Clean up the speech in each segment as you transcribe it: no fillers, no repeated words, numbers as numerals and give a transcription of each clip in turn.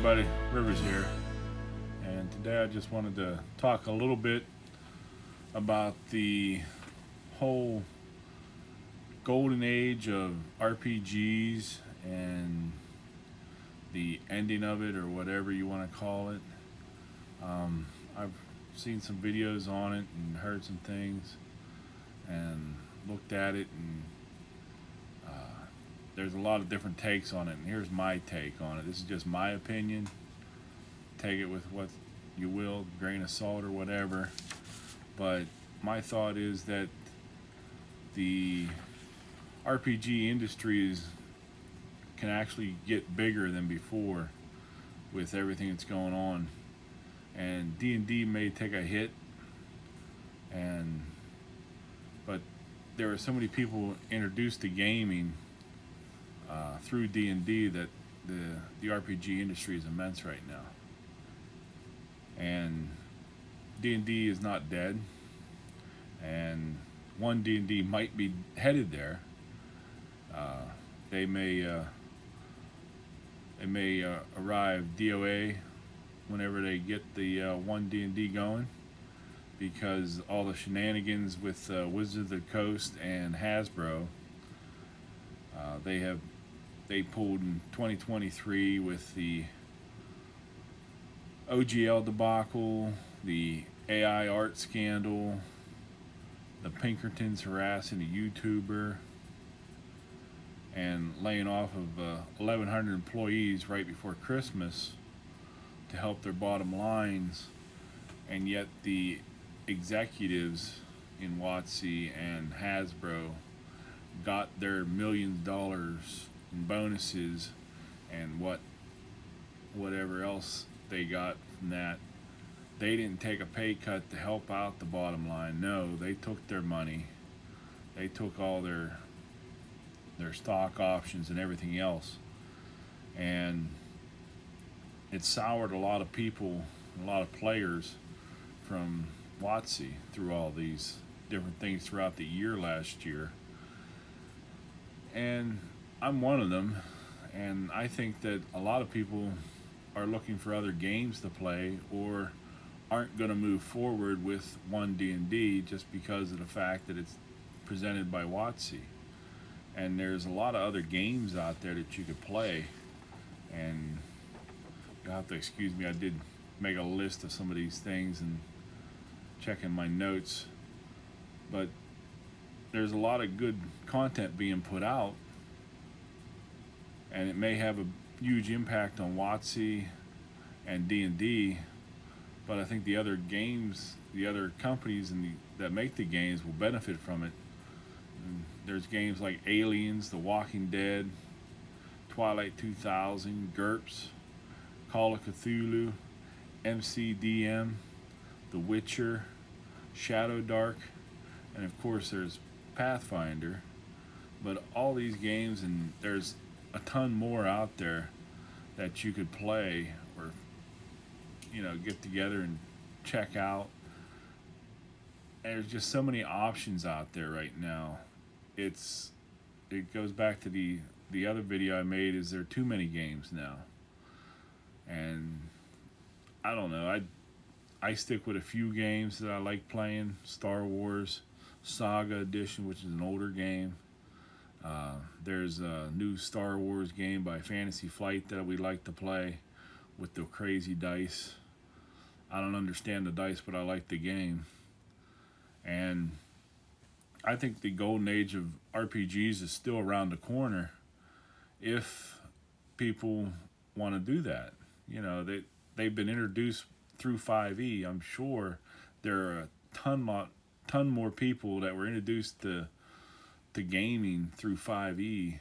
everybody, Rivers here, and today I just wanted to talk a little bit about the whole golden age of RPGs and the ending of it, or whatever you want to call it. I've seen some videos on it and heard some things and looked at it, and there's a lot of different takes on it, and here's my take on it. This is just my opinion. Take it with what you will, grain of salt or whatever. But my thought is that the RPG industry can actually get bigger than before with everything that's going on. And D&D may take a hit, but there are so many people introduced to gaming through D&D that the RPG industry is immense right now. And D&D is not dead, and one D&D might be headed there. They may arrive DOA whenever they get the one D&D going, because all the shenanigans with Wizards of the Coast and Hasbro, they pulled in 2023 with the OGL debacle, the AI art scandal, the Pinkertons harassing a YouTuber, and laying off of 1,100 employees right before Christmas to help their bottom lines. And yet the executives in WotC and Hasbro got their millions of dollars in bonuses and whatever else they got from that. They didn't take a pay cut to help out the bottom line. No, they took their money. They took all their stock options and everything else. And it soured a lot of people, a lot of players from WotC through all these different things throughout the year last year. And I'm one of them, and I think that a lot of people are looking for other games to play, or aren't going to move forward with one D&D just because of the fact that it's presented by WotC. And there's a lot of other games out there that you could play, and you'll have to excuse me, I did make a list of some of these things and checking my notes, but there's a lot of good content being put out, and it may have a huge impact on WotC and D&D, but I think the other games, the other companies that make the games will benefit from it. And there's games like Aliens, The Walking Dead, Twilight 2000, GURPS, Call of Cthulhu, MCDM, The Witcher, Shadow Dark, and of course there's Pathfinder. But all these games, and there's a ton more out there that you could play, or get together and check out. And there's just so many options out there right now. It goes back to the other video I made, is there too many games now? And I don't know, I stick with a few games that I like playing. Star Wars Saga Edition, which is an older game. There's a new Star Wars game by Fantasy Flight that we like to play with the crazy dice. I don't understand the dice, but I like the game. And I think the golden age of RPGs is still around the corner if people want to do that. They've been introduced through 5e. I'm sure there are a ton more people that were introduced to gaming through 5e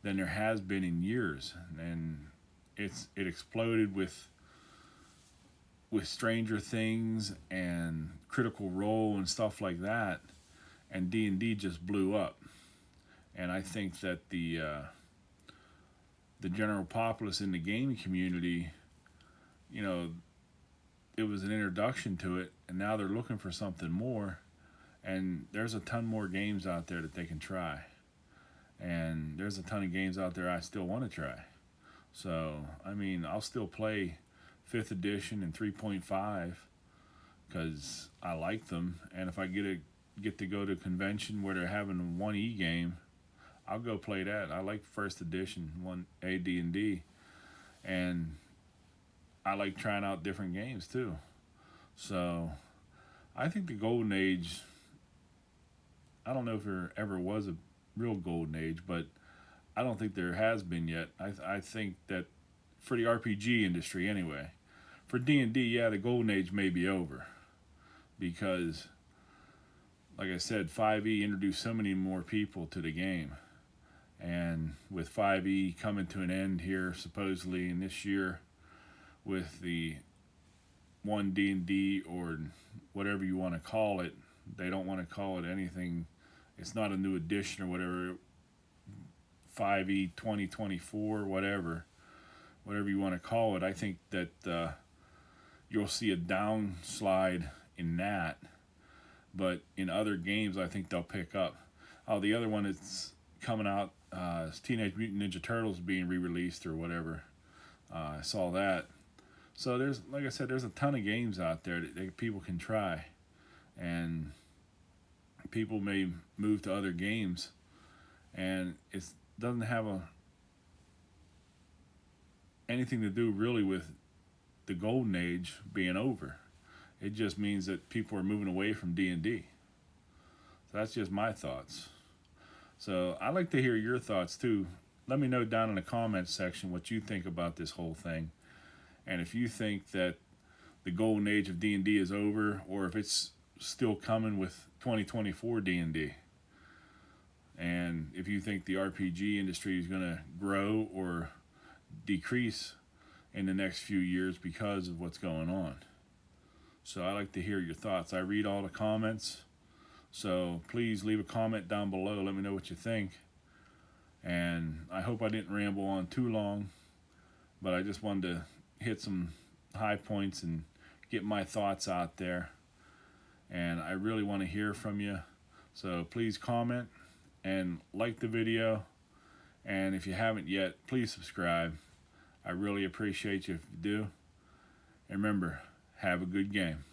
than there has been in years. And it exploded with Stranger Things and Critical Role and stuff like that, and D&D just blew up. And I think that the general populace in the gaming community, it was an introduction to it, and now they're looking for something more. And there's a ton more games out there that they can try. And there's a ton of games out there I still want to try. So, I mean, I'll still play 5th edition and 3.5 because I like them. And if I get to go to a convention where they're having a 1E game, I'll go play that. I like 1st edition, 1 AD&D, and I like trying out different games too. So, I think the golden age, I don't know if there ever was a real golden age, but I don't think there has been yet. I think that for the RPG industry anyway, for D&D, yeah, the golden age may be over because, like I said, 5e introduced so many more people to the game. And with 5e coming to an end here, supposedly in this year, with the 1D&D or whatever you want to call it, they don't want to call it anything. It's not a new edition or whatever. 5e 2024, whatever you want to call it. I think that you'll see a downslide in that, but in other games, I think they'll pick up. Oh, the other one that's coming out is Teenage Mutant Ninja Turtles being re-released or whatever. I saw that. So there's, like I said, there's a ton of games out there that people can try, and people may move to other games, and it doesn't have anything to do really with the golden age being over. It just means that people are moving away from D&D. So that's just my thoughts. So I'd like to hear your thoughts too. Let me know down in the comments section what you think about this whole thing. And if you think that the golden age of D&D is over, or if it's still coming with 2024 D&D. And if you think the RPG industry is going to grow or decrease in the next few years because of what's going on. So I'd like to hear your thoughts. I read all the comments, so please leave a comment down below. Let me know what you think. And I hope I didn't ramble on too long, but I just wanted to hit some high points and get my thoughts out there. And I really want to hear from you. So please comment and like the video. And if you haven't yet, please subscribe. I really appreciate you if you do. And remember, have a good game.